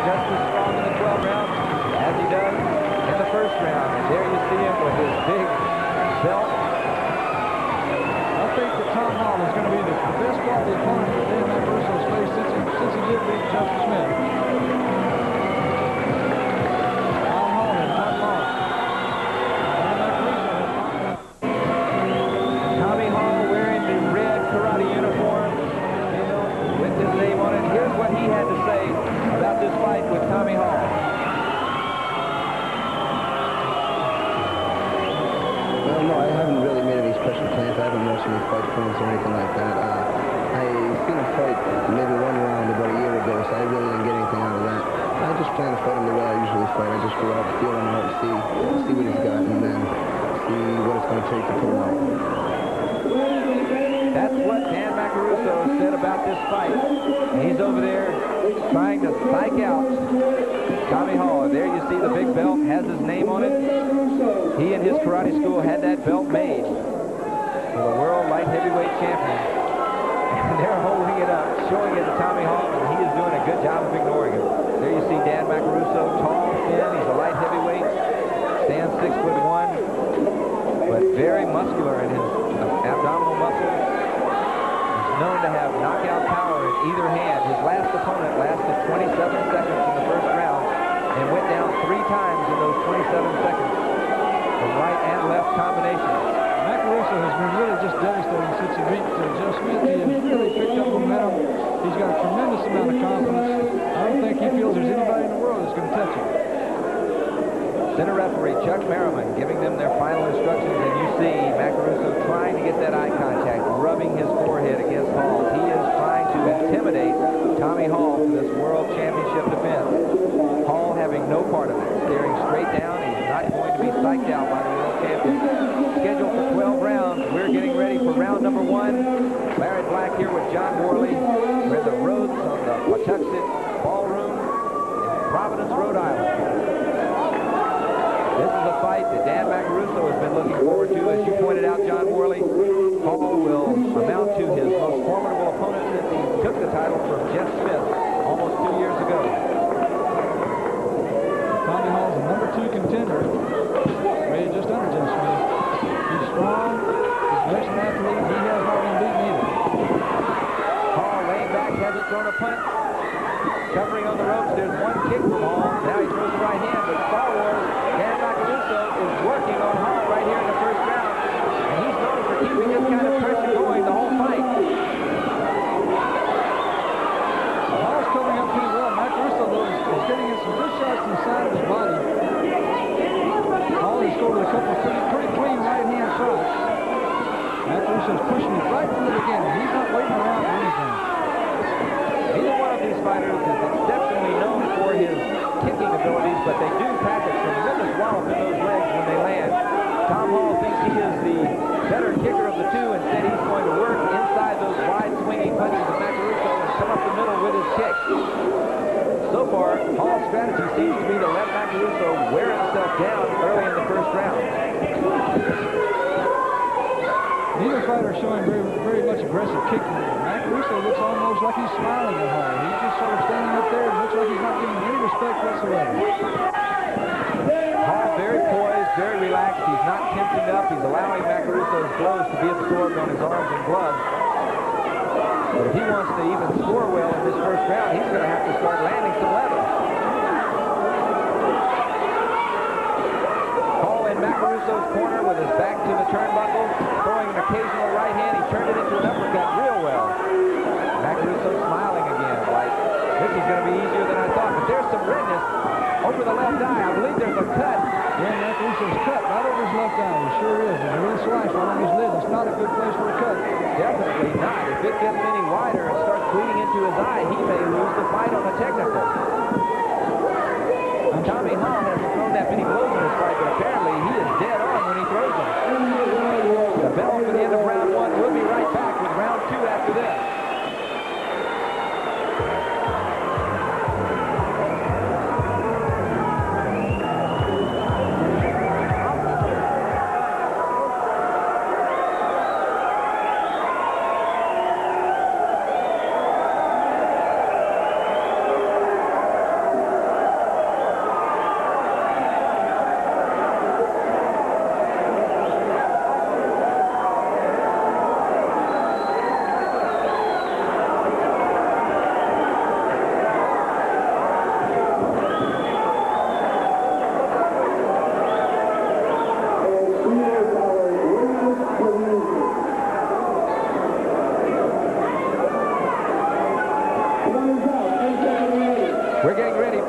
just as strong in the 12th round as he does in the first round. And there you see him with his big belt. I think that Tom Hall is going to be the best quality opponent that Dan Macaruso's faced since he did beat Justin Smith. Tom Hall has not lost. Dan Macaruso has not lost. Tommy Hall wearing the red karate uniform with his name on it. Here's what he had to say about this fight with Tommy Hall. Well, no, I haven't really made any special plans. I haven't watched any fight films or anything like that. I seen a fight maybe one round about a year ago, so I really didn't get anything out of that. I just plan to fight him the way I usually fight. I just go out, feel him out, see what he's got, and then see what it's going to take to put him out. That's what Dan Macaruso said about this fight. And he's over there trying to psych out Tommy Hall. There you see the big belt, has his name on it. He and his karate school had that belt made for the world light heavyweight champion. And they're holding it up, showing it to Tommy Hall, and he is doing a good job of ignoring him. There you see Dan Macaruso, tall, thin, he's a light heavyweight, stands 6'1", but very muscular in his abdominal muscles. He's known to have knockout power in either hand. His last opponent lasted 27 seconds in the first round and went down 3 times in those 27 seconds from right and left combinations. Macaruso has been really just devastating since he beat Joe Smith. He has really picked up momentum. He's got a tremendous amount of confidence. I don't think he feels there's anybody in the world that's going to touch him. Center referee Chuck Merriman giving them their final instructions, and you see Macaruso trying to get that eye contact, rubbing his forehead against Hall. He is trying to intimidate Tommy Hall for this world championship defense. Hall having no part of it, staring straight down. He's not going to be psyched out by the world champion. Scheduled for 12 rounds. We're getting ready for round number 1. Larry Black here with John Worley. We're in the Rhodes on the Patuxent Ballroom in Providence, Rhode Island. This is a fight that Dan Macaruso has been looking forward to. As you pointed out, John Worley, Hall will amount to his most formidable opponent since he took the title from Jeff Smith almost 2 years ago. Tommy Hall's a #2 contender, rated just under Jeff Smith. He's strong, he's an excellent athlete, he has not been beaten either. Hall laying back, hasn't thrown a punch. Covering on the ropes, there's one kick from Hall. Now he throws the right hand, but Star Wars, Dan Macaruso is working on Hall right here in the first round. And he's known for keeping this kind of pressure going the whole fight. Hall's coming up pretty well. Macaruso, though, is getting in some good shots to the side of his body. Hall has scored a couple of pretty clean right-hand shots. Macaruso's pushing it right from the beginning. He's not waiting around for anything. Neither one of these fighters is exceptionally known for his kicking abilities, but they do pack a tremendous wallop in those legs when they land. Tom Hall thinks he is the better kicker of the two. Instead, he's going to work inside those wide swinging punches of Macaruso and come up the middle with his kick. So far, Hall's strategy seems to be to let Macaruso wear himself down early in the first round. Neither fighter showing very much aggressive kicking. Macaruso looks almost like he's smiling at Hall. He's just sort of standing up there and looks like he's not giving him any respect whatsoever. Hall very poised, very relaxed. He's not tensing up. He's allowing Macaruso's blows to be absorbed on his arms and gloves. But if he wants to even score well in this first round, he's going to have to start landing some leather. Hall in Macaruso's corner with his back to the turnbuckle, throwing an occasional right hand. He turned it into an uppercut real well. Macaruso smiling again, like, this is going to be easier than I thought. But there's some redness over the left eye. I believe there's a cut. Yeah, Macaruso's cut right over his left eye. He sure is. There's a little slash right on his lid. It's not a good place for a cut. Definitely not. If it gets any wider and starts bleeding into his eye, he may lose the fight on the technical. Tommy Hall hasn't thrown that many blows in this fight, but apparently he is dead on when he throws them. The bell for the end of round 1. We'll be right back with round 2 after this.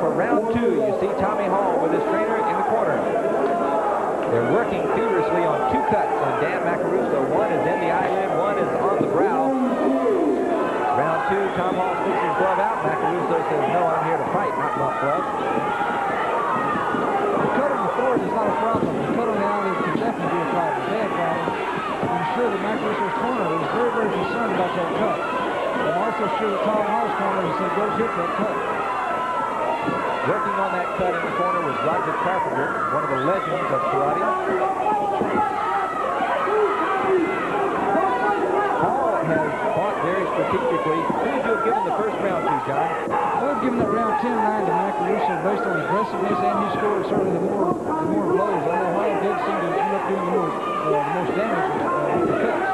for round 2. You see Tommy Hall with his trainer in the corner. They're working feverishly on 2 cuts on Dan Macaruso. One is in the eyelid, one is on the brow. Round 2, Tom Hall sticks his glove out. Macaruso says, no, I'm here to fight, not bump gloves. The cut on the forehead is not a problem. The cut on the eyelid can definitely be a problem. Bad problem. I'm sure that Macaruso's corner is very, very concerned about that cut. I'm also sure that Tom Hall's corner has said, go get that cut. Working on that cut in the corner was Roger Carpenter, one of the legends of karate. Hall has fought very strategically. Who would you have given the first round to, John? I would have given that round 10-9 to Macaruso based on aggressiveness, and he scored certainly the more blows. Although Hall did seem to end up doing the most damage with the cuts.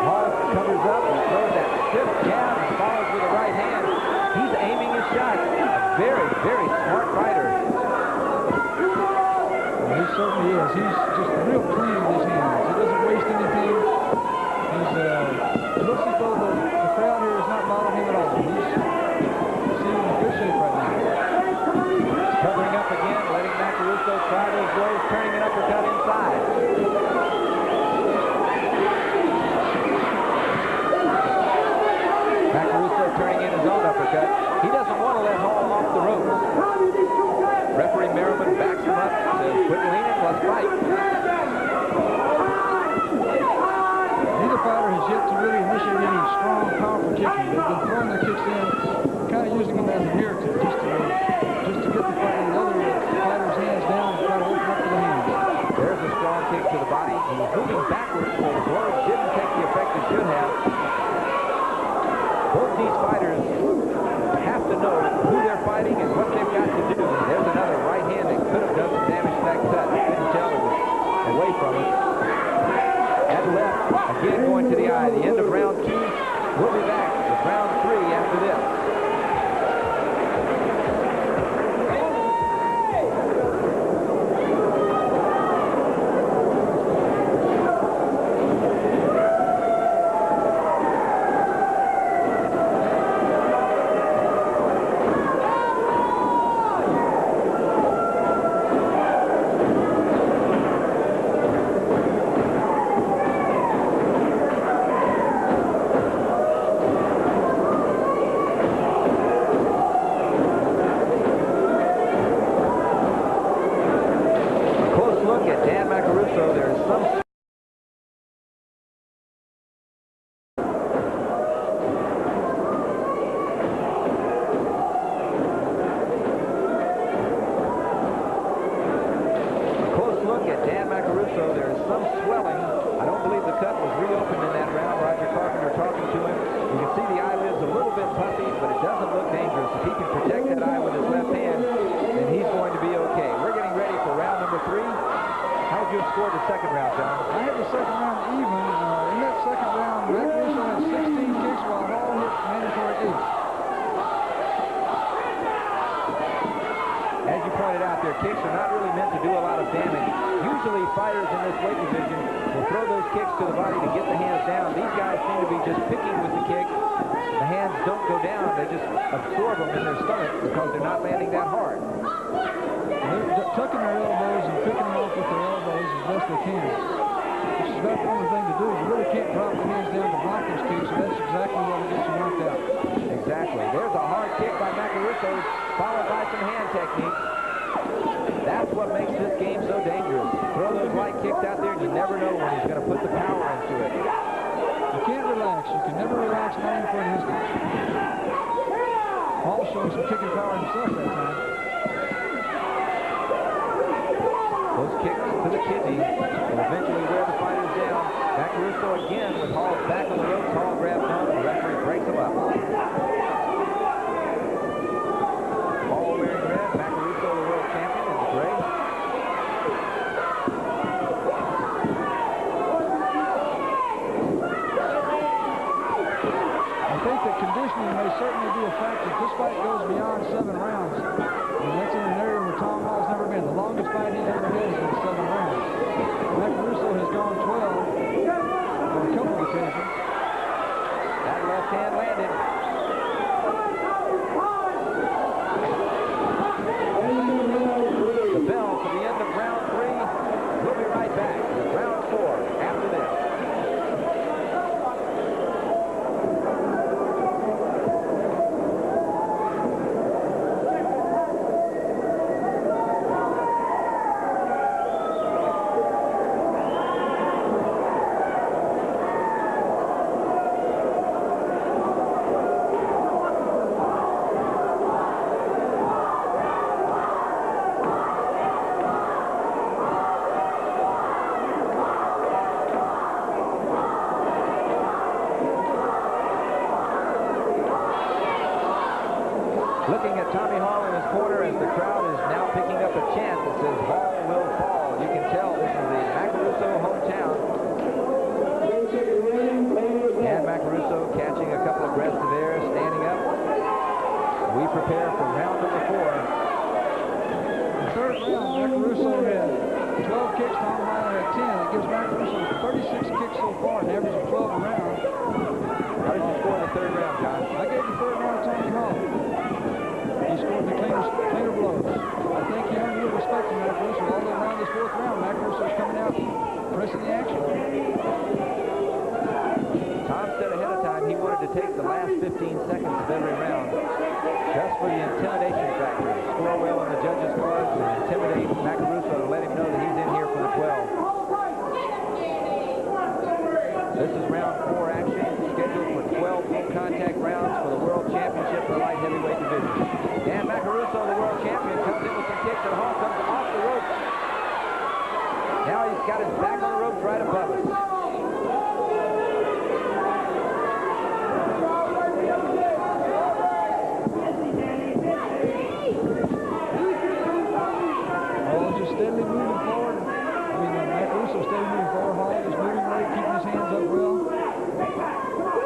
Hall covers up and throws that stiff jab and follows with the right hand. He's aiming his shot. A very, very smart fighter. Well, he certainly is. He's just real clean with his hands. He doesn't waste anything. It looks as though the crowd here is not bothering him at all. He's seeming in good shape right now. Covering up again, letting Macaruso try those blows, turning an uppercut inside. Macaruso turning in his own uppercut. He doesn't want to let Hall off the ropes. Referee Merriman backs him up, says, quit leaning, let's fight. Neither fighter has yet to really initiate any strong, powerful kicking. They've been throwing their kicks in, kind of using them as a narrative, just to get the fighter's hands down and try to open up to the hands. There's a strong kick to the body. He was moving backwards, so the blow didn't take the effect it should have. Both these fighters have to know who they're fighting and what they've got to do. There's another right hand that could have done some damage to that cut. I couldn't tell it was away from it. At left, again going to the eye. The end of round 2. We'll be back with round 3 after this. a chant that says, "Hall will fall." You can tell this is the Macaruso hometown. And Macaruso catching a couple of breaths of air, standing up. We prepare for round number 4. The third round, Macaruso had 12 kicks, Tom Hall had 10. That gives Macaruso 36 kicks so far, an average of 12 a round. How did you score the third round, John? I gave the third round to Tommy Hall. He scored the cleaner blows. I think he earned real respect from Macaruso. Although around this 4th round, Macaruso is coming out, pressing the action. Tom said ahead of time he wanted to take the last 15 seconds of every round just for the intimidation factor. Score well on the judges' cards and intimidate Macaruso to let him know that he's in here for the 12. This is round 4 action, scheduled for 12 full contact rounds for the World Championship for the light heavyweight division. Dan Macaruso, the world champion, comes in with some kicks and Hall comes off the ropes. Now he's got his back on the ropes right above us. Steadily moving forward. Macaruso steadily moving forward. Hall is moving late, keeping his hands up well.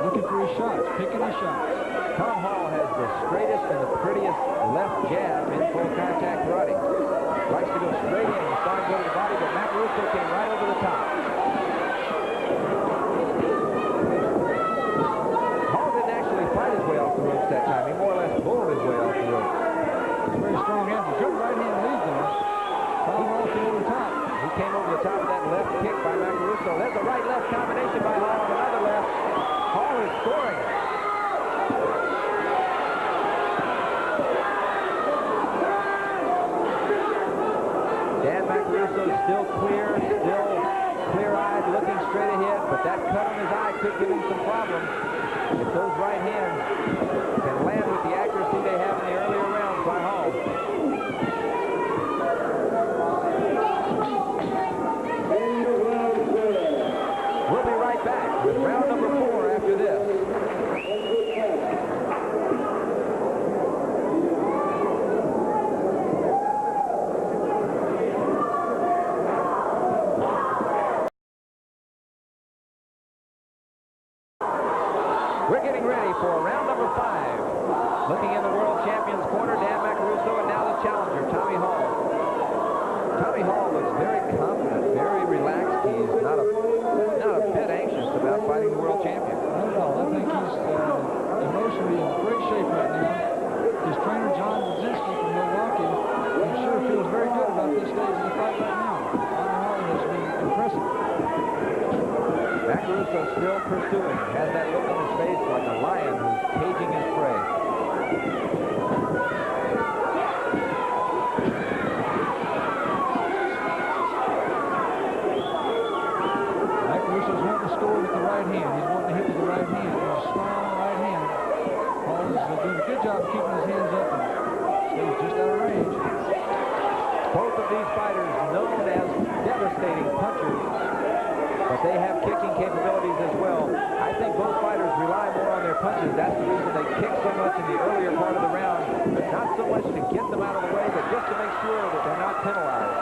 Looking for his shots, picking his shots. Tom Hall has the straightest and the prettiest left jab in full contact karate. Likes to go straight in and start to go to the body, but Macaruso came right over the top. Hall didn't actually fight his way off the ropes that time. He more or less pulled his way off the ropes. It's a very strong hand. Good right hand lead there. Tom Hall came over the top. He came over the top of that left kick by Macaruso. There's a right-left combination by Hall and another left. Hall is scoring. Dan Macaruso is still clear-eyed, looking straight ahead, but that cut on his eye could give him some problems. If those right hands can land with the accuracy they have in the earlier rounds by Hall. We'll be right back with round number 4 after this. We're getting ready for round number 5. Looking in the world champion's corner, Dan Macaruso, and now the challenger, Tommy Hall. Tommy Hall looks very confident, very relaxed. He's not a bit anxious about fighting the world champion. Not at all. I think he's emotionally in great shape right now. His trainer, John Brzezinski from Milwaukee, I'm sure feels very good about this stage of the fight right now. Tommy Hall has been impressive. Macaruso still pursuing, has that look on his face like a lion who's caging his prey. Macaruso's wanting to score with the right hand. He's wanting to hit with the right hand. He's a strong right hand. Hall is doing a good job of keeping his hands up and stays just out of range. Both of these fighters known as devastating punchers, but they have kicking capabilities as well. I think both fighters rely more on their punches. That's the reason they kick so much in the earlier part of the round. Not so much to get them out of the way, but just to make sure that they're not penalized.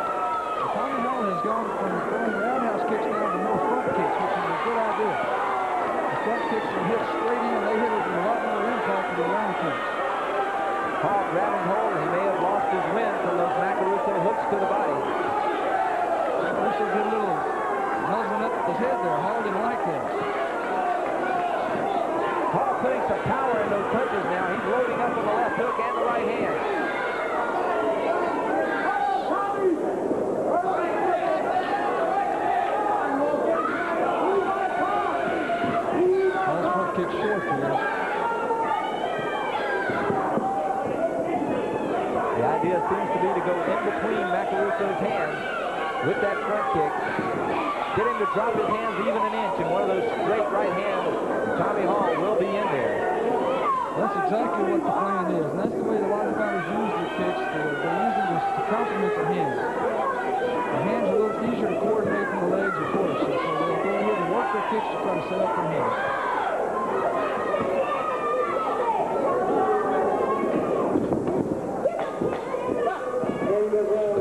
Tommy Hall has gone from throwing roundhouse kicks down to more front kicks, which is a good idea. The front kicks are hit straight in. They hit with a lot more impact than the round kicks. Hall grabbing hold, and he may have lost his wind from those Macaruso hooks to the body. Macaruso did a little nuzzling up his head there. Hall didn't like that. Hall putting some power in those punches now. He's loading up on the left hook and the right hand. Hall's front kick short here. The idea seems to be to go in between Macaruso's hands with that front kick. Get him to drop his hands even an inch, and one of those straight right hands, Tommy Hall will be in there. That's exactly what the plan is, and that's the way a lot of fighters use their kicks. They use them to complement their hands. The hands are a little easier to coordinate than the legs, of course, so they'll go ahead and work their kicks to try to set up their hands.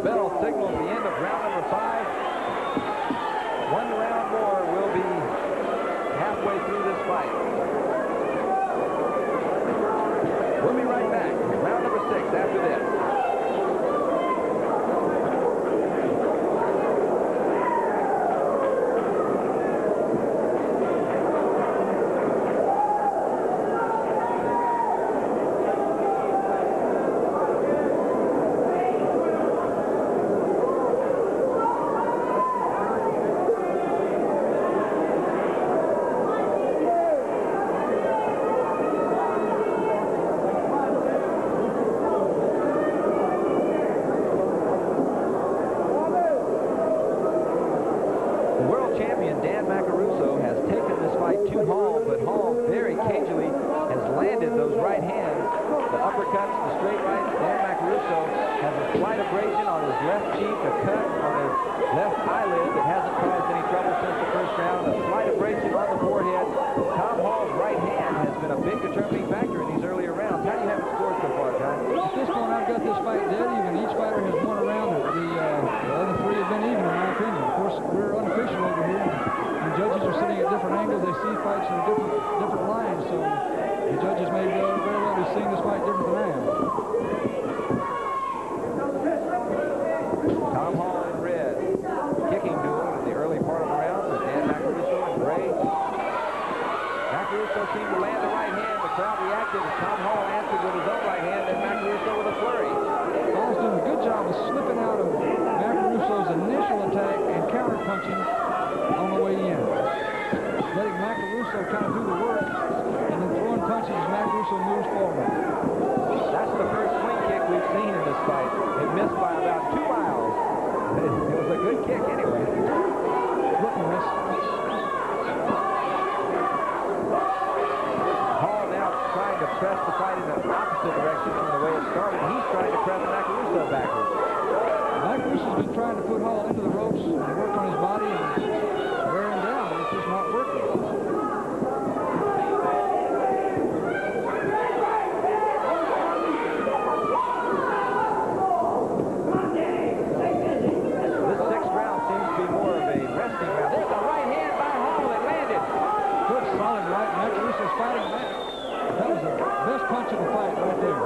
The Hall, but Hall very cagily has landed those right hands, the uppercuts, the straight rights. Dan Macaruso has a slight abrasion on his left cheek, a cut on his left eyelid that hasn't caused any trouble since the first round, a slight abrasion on the forehead. Tom Hall's right hand has been a big determining factor in these earlier rounds. How do you have it scored so far, John? At this point, I've got this fight dead even. Each fighter has won a round. The other three have been even, in my opinion. Of course, we're unofficial over here, and judges are sitting at different angles. They see fights from different lines, so the judges may very well be seeing this fight different than I am. Tom Hall in red. Kicking duel in the early part of the round with Dan Macaruso in gray. Macaruso seemed to land the right hand. The crowd reacted as Tom Hall answered with his own right hand, and Macaruso with a flurry. Hall's doing a good job of slipping out of Macaruso's initial attack and counter-punching on the way in. Letting Macaruso kind of do the work and then throwing punches as Macaruso moves forward. That's the first swing kick we've seen in this fight. It missed by about 2 miles. It was a good kick anyway. Look at this. Hall now trying to press the fight in the opposite direction from the way it started. He's trying to press Macaruso backwards. Macaruso's been trying to put Hall into the ropes and work on his body and wear him down, but it's just not working. This sixth round seems to be more of a resting round. There's a right hand by Hall that landed. Good solid right. Macaruso's fighting back. That was the best punch of the fight right there.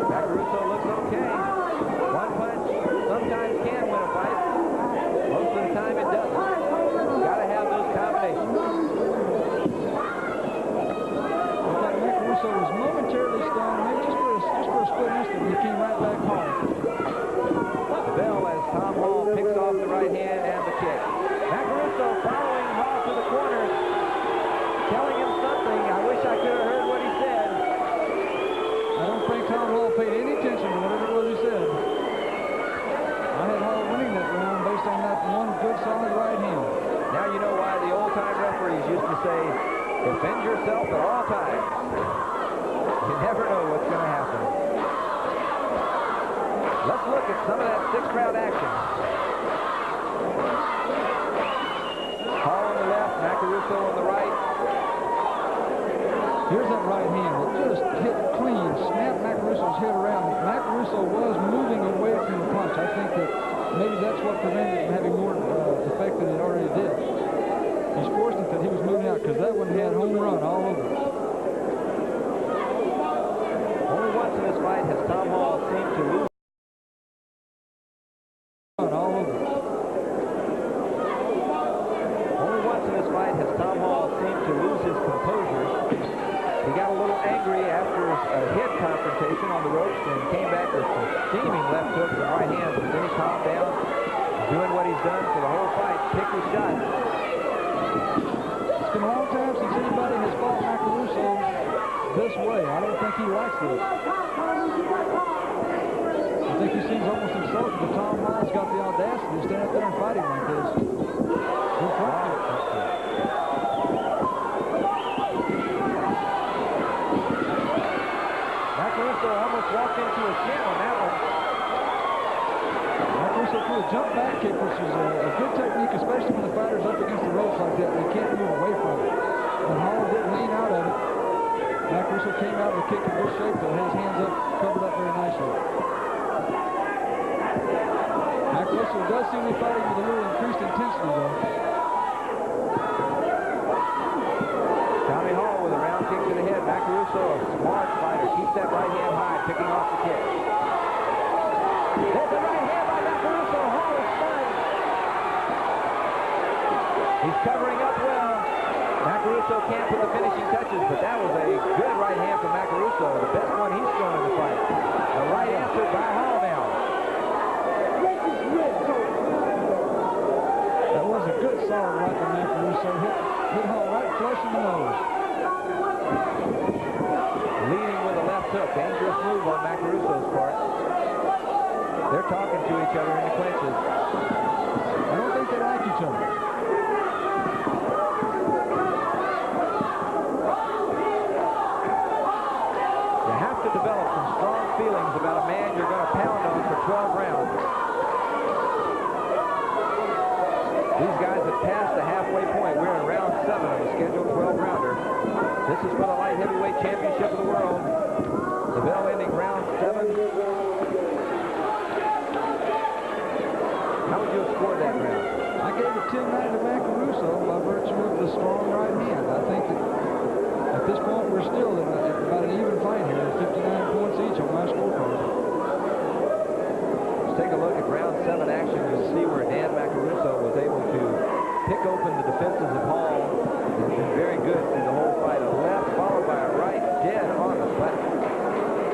Macaruso looks okay. One punch sometimes can win a fight. Most of the time it doesn't. Got to have those combinations. Looked like Macaruso was momentarily stunned, maybe just for a split instant, and he came right back hard. The bell as Tom Hall picks off the right hand and the kick. Macaruso following Hall to the corner, telling him something. I wish I could have heard what he said. I don't think Tom Hall paid any attention to whatever it was he said. I had Hall winning that round based on that one good solid right hand. Now you know why the old-time referees used to say, defend yourself at all times. You never know what's going to happen. Let's look at some of that sixth-round action. Hall on the left, Macaruso on the right. Here's that right hand that just hit clean, snapped Macaruso's head around. Macaruso was moving away from the punch. I think that maybe that's what prevented it from having more effect than it already did. He's fortunate that he was moving out because that one had home run all over it. Only once in this fight has Tom Hall seemed to lose. All over it. Only once in this fight has Tom Hall seemed to lose his composure. He got a little angry after a head confrontation on the ropes and came back with some steaming left hooks and right hands, but then he calmed down, doing what he's done for the whole fight, picked his shot. It's been a long time since anybody has fought Macaruso this way. I don't think he likes it. I think he seems almost insulted that Tom Hall's got the audacity to stand up there and fight him like this. Good front kick. Macaruso almost walked into a shin on that one. Macaruso threw a jump back kick, which is a good technique, especially when the fighter's up against the ropes like that. They can't move away from it. When Hall didn't lean out of it, Macaruso came out of the kick in good shape, but had his hands up, covered up very nicely. Macaruso does seem to be fighting with a little increased intensity, though. Tommy Hall with a round kick to the head. Macaruso, a smart fighter, keeps that right hand high, picking off the kick. There's the right hand by Macaruso. Hall is spun. He's covering up well. Macaruso can't put the finishing touches, but that was a good right hand from Macaruso, the best one he's thrown in the fight. A right answer by Hall now. That was a good solid right by Macaruso. Hit Hall right flush in the nose. Leading with a left hook. Dangerous move on Macaruso's part. They're talking to each other in the clinches. I don't think they like each other. the scheduled 12-rounder. This is for the light heavyweight championship of the world. The bell ending round 7. How would you have scored that round? I gave it 10-9 to Macaruso by virtue of the strong right hand. I think that at this point we're still at about an even fight here, 59 points each on my scorecard. Let's take a look at round 7 action. You'll see where Dan Macaruso was able to pick open the defenses of Hall. He's been very good through the whole fight. A left followed by a right, dead on the flat.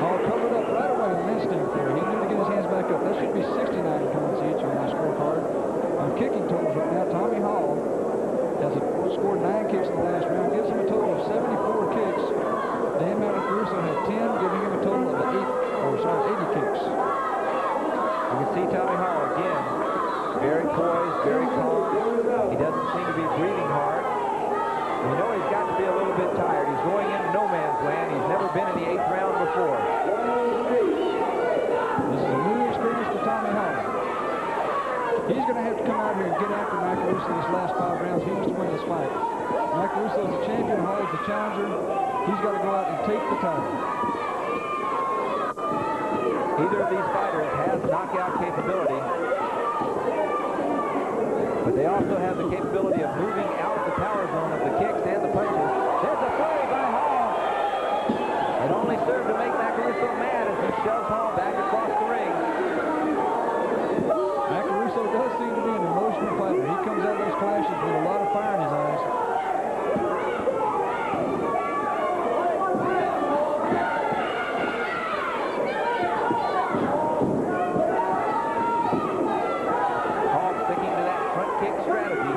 Hall covered up right away with an instinct there. He knew to get his hands back up. That should be 69 points each on my scorecard. On kicking totals right now, Tommy Hall has scored 9 kicks in the last round, gives him a total of 74 kicks. Dan Macaruso had 10, giving him a total of 80 kicks. You can see Tommy Hall again, very poised, very calm. He doesn't seem to be breathing hard. You know he's got to be a little bit tired. He's going into no man's land. He's never been in the 8th round before. This is a new experience for Tommy Hall. He's going to have to come out here and get after Macaruso these last 5 rounds. He wants to win this fight. Macaruso is the champion, Hall is the challenger. He's got to go out and take the title. Either of these fighters has knockout capability, but they also have the capability of moving out of the power zone of the kicks and the punches. There's a flurry by Hall. It only served to make Macaruso mad as he shoves Hall back across the ring. Macaruso does seem to be an emotional fighter. He comes out of those clashes with a lot of fire in his eyes. Hall sticking to that front kick strategy.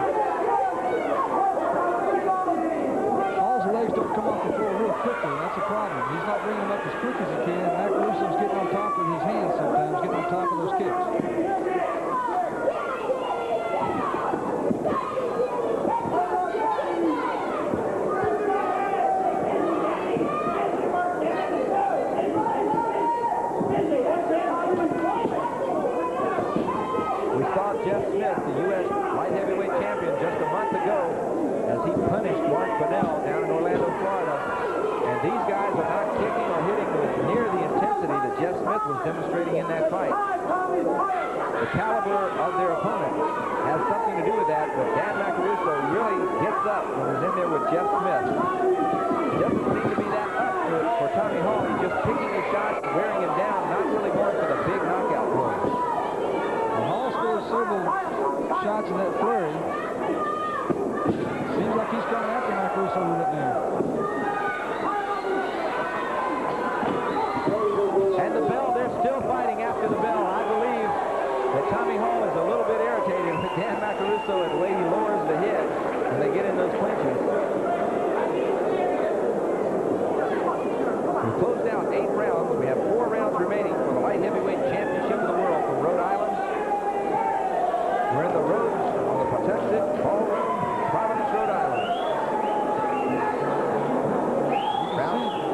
Hall's legs don't come off the floor real quickly. That's a problem. He's not bringing them up as quick as he can. Macaruso's getting on top with his hands sometimes, getting on top of those kicks. We saw Jeff Smith, the U.S. light heavyweight champion, just a month ago as he punished Mark Bunnell down in Orlando, Florida. And these guys are not kicking or hitting with near the intensity that Jeff Smith was demonstrating in that fight. The caliber of their opponent has something to do with that, but Dan Macaruso really gets up when he's in there with Jeff Smith. He doesn't seem to be that up for Tommy Hall. He's just picking his shots, wearing him down, not really going for the big knockout blows. Hall scored several shots in that flurry. Seems like he's coming after Macaruso with it now. And the bell, they're still fighting after the bell. I believe that Tommy Hall is a little bit irritated with Dan Macaruso and the way he lowers the head when they get in those clinches. We closed out 8 rounds. We have 4 rounds remaining for the light heavyweight championship of the world from Rhode Island. We're in the Rhodes on the Pawtuxet Ballroom, Providence, Rhode Island.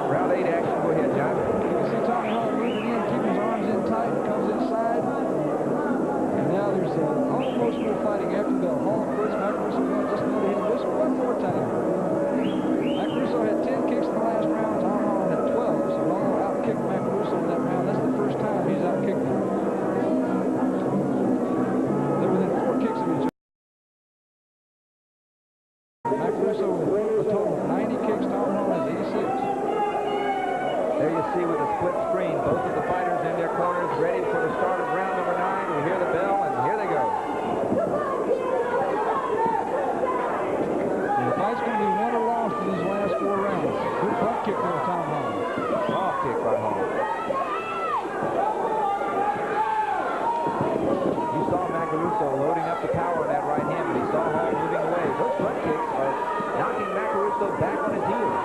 Round 8 action. Go ahead, John. You can see Tommy Hall moving in, keeping his arms in tight, comes inside. And now there's almost no fighting after the bell. Hall quits. Macaruso just wanted to hit him just one more time. Macaruso had 10 kicks in the last round. Tom Hall had 12, so Hall outkicked Macaruso in that round. That's the first time he's outkicked him. They're within 4 kicks of each other. Macaruso with a total of 90 kicks. Tom Hall has 86. There you see with a split screen, both of the fighters in their corners ready for the start of round number 9. We hear the bell, and here they go. The fight's going to be won or lost in these last 4 rounds. Good front kick there, Tom Hall. Off kick by Hall. You saw Macaruso loading up the power in that right hand, but he saw Hall moving away. Those front kicks are knocking Macaruso back on his heels.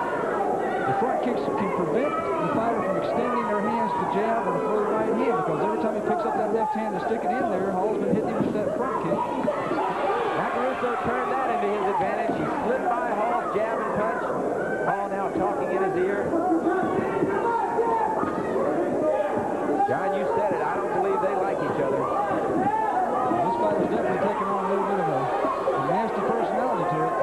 The front kicks can prevent the fighter from extending their hands to jab or to throw the right hand, because every time he picks up that left hand to stick it in there, Hall's been hitting him with that front kick. Macaruso turned that into his advantage. He slid by Hall's jab and punch. Hall now talking in his ear. John, you said it. I don't believe they like each other. This fighter's definitely taking on a little bit of a nasty personality to it.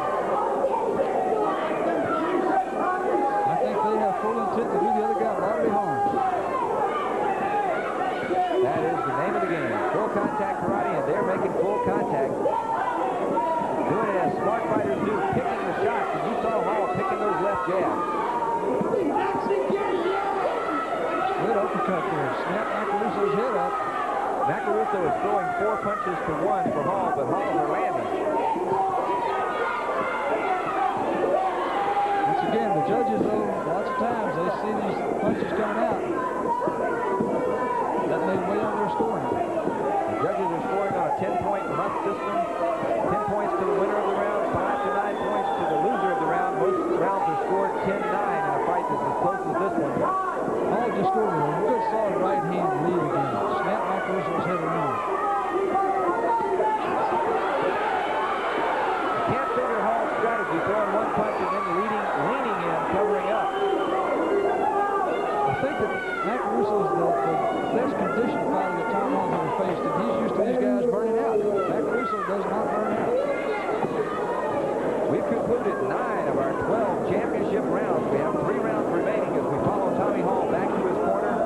is throwing 4 punches to 1 for Hall, but Halls are landing. Once again, the judges, though, lots of times they see these punches coming out. That may weigh on their scoring. The judges are scoring on a 10-point must system. 10 points to the winner of the round, 5 to 9 points to the loser of the round. Most rounds are scored 10-9 in a fight that's as close as this one. Hall just scored a good solid right hand lead again. Snap Macaruso's head around. Can't figure Hall's strategy, throwing 1 punch and then leaning in, covering up. I think that Macaruso's the best conditioned fighter that Tom Hall's ever faced, and he's used to these guys burning out. Macaruso does not burn out. We've concluded 9 of our 12 championship rounds. We have 3 rounds remaining as we follow Tommy Hall back to his corner.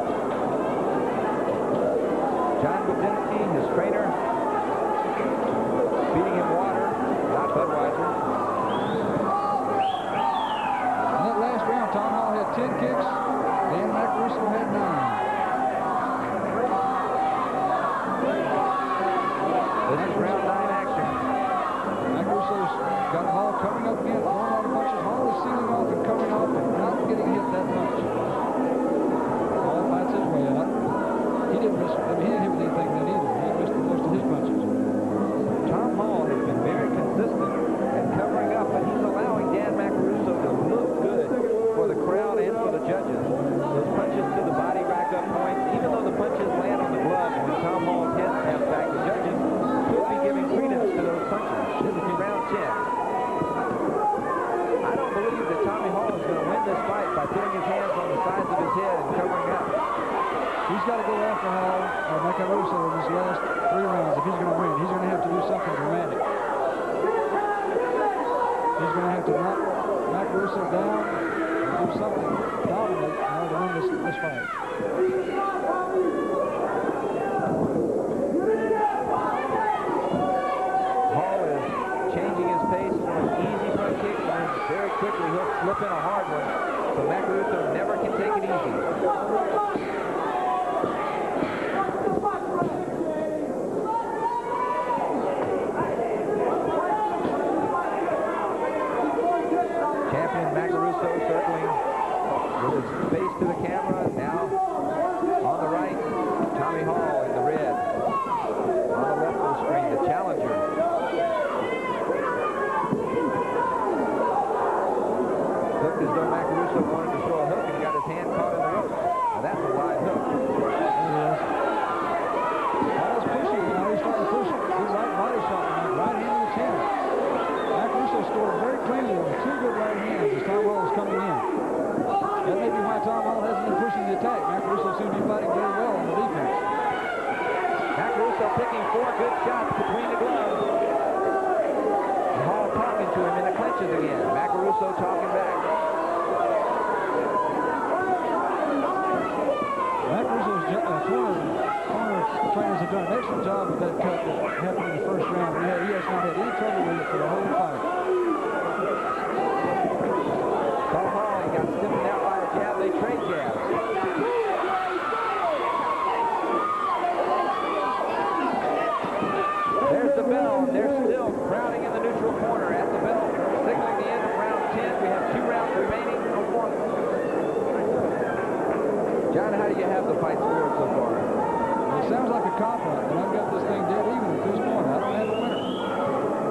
John Budzinski, his trainer, feeding him water, not Budweiser. In that last round, Tom Hall had 10 kicks. Dan Macaruso had 9. This is round 9 action. Macaruso's got Hall coming up again, throwing a lot of punches. Hall is sealing off and coming off and not getting hit that much. Hall fights his way out. He didn't miss, he didn't hit with anything then either. He missed most of his punches. Tom Hall has been very consistent at covering up, but he's allowing Dan Macaruso to look good for the crowd and for the judges. Those punches to the body rack up points, even though the punches land on the glove when Tom Hall's head snaps back, the judges could be giving credence to those punches. This is round 10. I don't believe that Tommy Hall is going to win this fight by putting his hands on the sides of his head and covering up. He's got to go after Hall or Macaruso in his last 3 rounds. If he's going to win, he's going to have to do something dramatic. He's going to have to knock Macaruso down and do something dominant in order to win this fight. Hall is changing his pace, throwing easy front kicks, and then very quickly he'll slip in a hard one. So Macaruso never can take it easy. Champion Macaruso circling with his face to the camera. Now on the right, Tommy Hall in the red. On the left of the screen, the challenger. Looked as though Macaruso wanted to throw a hook and got his hand caught in the rope. Now that's a wide hook. Hall's pushing. Now he's starting to push it. Good right body shot. Right hand in the chin. Macaruso scored very cleanly with 2 good right hands as Tom Hall was coming in. That may be why Tom Hall hasn't been pushing the attack. Macaruso seems to be fighting very well on the defense. Macaruso picking 4 good shots between the gloves. And Hall talking to him in the clinches again. Macaruso talking back. Macaruso's corner trainers have done an excellent job with that cut that happened in the first round. He has not had any trouble with it for the whole fight. Tom Hall, he got stiffened out by a jab. They trade jabs. There's the bell. They're still crowding in the neutral corner at the bell, signaling the end of round 10. We have 2 rounds remaining. John, how do you have the fight scored so far? Well, it sounds like a cop-out, but I've got this thing dead even at this point. I don't have a winner.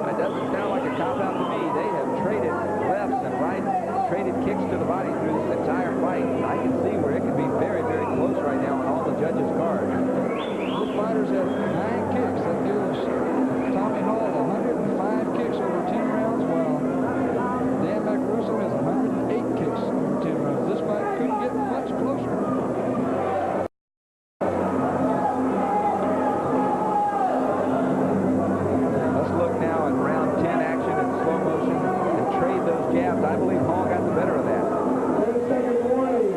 It doesn't sound like a cop-out to me. They have traded lefts and rights, traded kicks to the body through this entire fight. I can see where it could be very, very close right now on all the judges' cards. Both fighters have 9 kicks. That gives Tommy Hall 105 kicks over 10 rounds, while Dan Macaruso has 108 kicks over 10 rounds. This fight couldn't get much closer. Let's look now at round 10 action in slow motion and trade those jabs. I believe Hall got the better of that.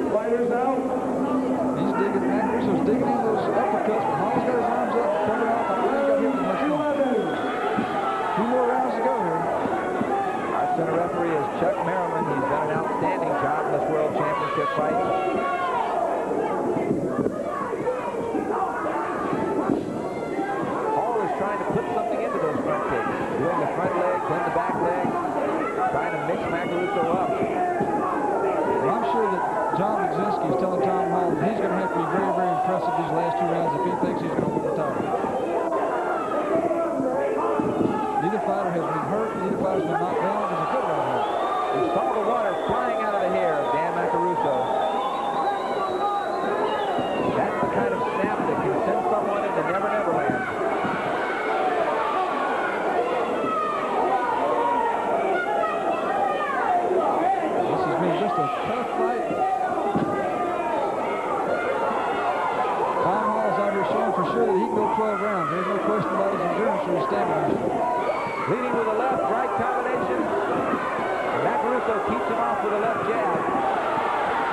Fighters out. He's digging, Macaruso's digging in those uppercuts, but Hall's got his arms up, coming off. I don't think he got hit with much more. 2 more rounds to go here. Our center referee is Chuck Merriman. He's done an outstanding job in this World Championship fight. You saw the water flying out of the hair of Dan Macaruso. That's the kind of snap that can send someone into Never Never Land. This has been just a tough fight. Tom Hall's out here showing for sure that he can go 12 rounds. There's no question about his endurance or his stamina. Leading with a left-right combination. Macaruso keeps him off with a left jab.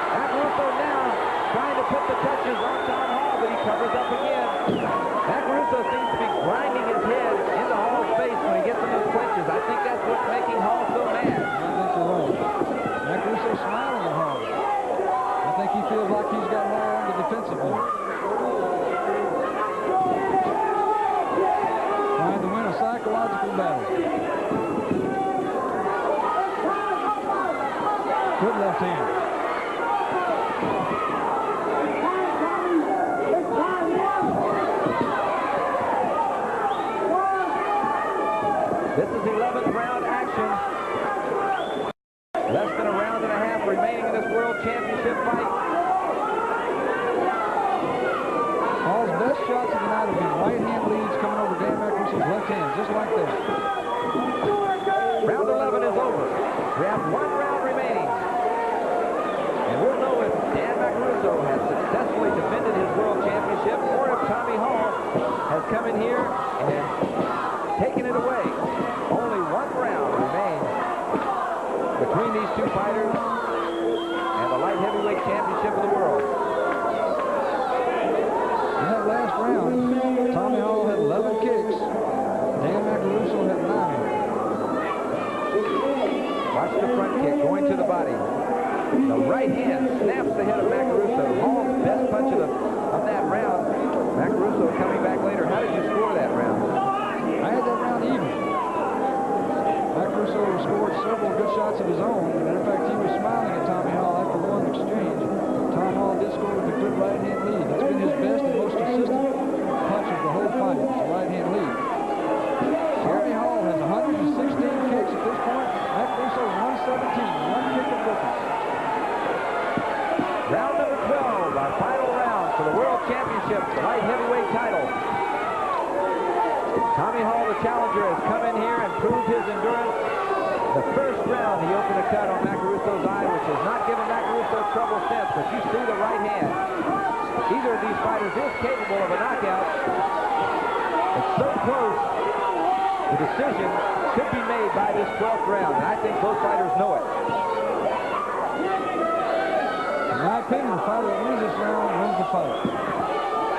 Macaruso now trying to put the touches on Tom Hall, but he covers up again. Macaruso seems to be grinding his head into Hall's face when he gets in those clinches. I think that's what's making Hall so mad. I think you're right. Macaruso's smiling at Hall. I think he feels like he's got Hall on the defensive end. Trying to win a psychological battle. Good left hand. This is 11th round action. Less than a round and a half remaining in this World Championship fight. Hall's best shots of the night have been right-hand leads coming over Dan Macaruso's left hand, just like that. Round 11 is over. We have 1 round remaining. And we'll know if Dan Macaruso has successfully defended his World Championship or if Tommy Hall has come in here and taken it away. Only 1 round remains between these two fighters and the light heavyweight championship of the world. In that last round, Tommy Hall had 11 kicks. Dan Macaruso had 9. Watch the front kick going to the body. The right hand snaps the head of Macaruso. Hall's best punch of that round. Macaruso coming back later. How did you score that round? I had that round even. Macaruso scored several good shots of his own. And in fact, he was smiling at Tommy Hall after one exchange. Tom Hall did score with a good right-hand lead. That's been his best and most consistent punch of the whole fight. It's a right-hand lead. Tommy Hall has 116 kicks at this point. Macaruso 117. 1 kick of difference. Round number 12, our final round for the World Championship light heavyweight title. Tommy Hall, the challenger, has come in here and proved his endurance. The first round, he opened a cut on Macaruso's eye, which has not given Macaruso trouble since, but you see the right hand. Either of these fighters is capable of a knockout. It's so close, the decision could be made by this 12th round, and I think both fighters know it. In my opinion, the fighter that wins this round wins the fight.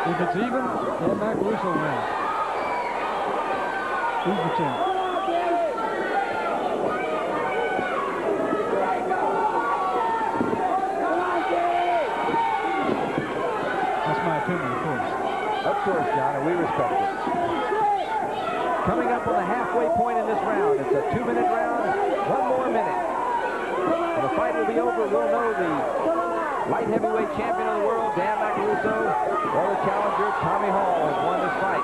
If it's even, then Macaruso wins. Who's the champ? That's my opinion, of course. Of course, John, and we respect it. Coming up on the halfway point in this round. It's a 2-minute round, 1 more minute. When the fight will be over, we'll know the light heavyweight champion of the world, Dan Macaruso, or the challenger, Tommy Hall, has won this fight.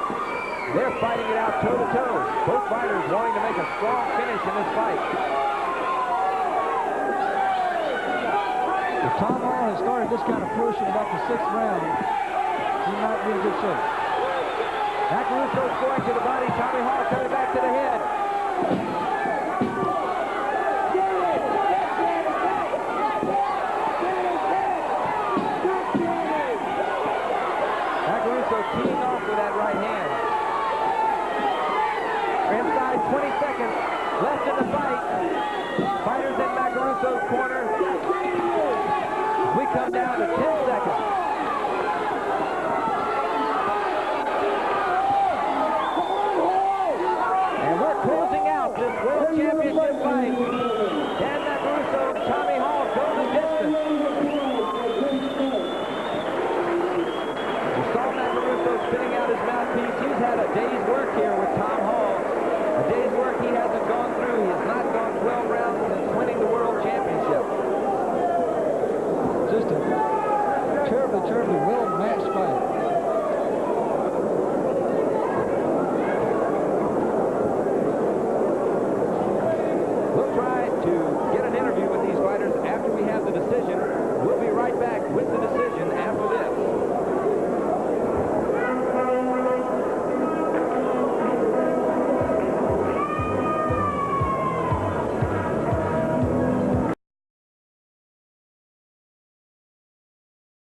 They're fighting it out toe-to-toe. Both fighters wanting to make a strong finish in this fight. If Tom Hall has started this kind of push in about the 6th round, he might be in good shape. Macaruso's going to the body. Tommy Hall coming back to the head. Macaruso teeing off with that right hand. We're inside 20 seconds left in the fight. Fighters in Macaruso's corner. We come down to 10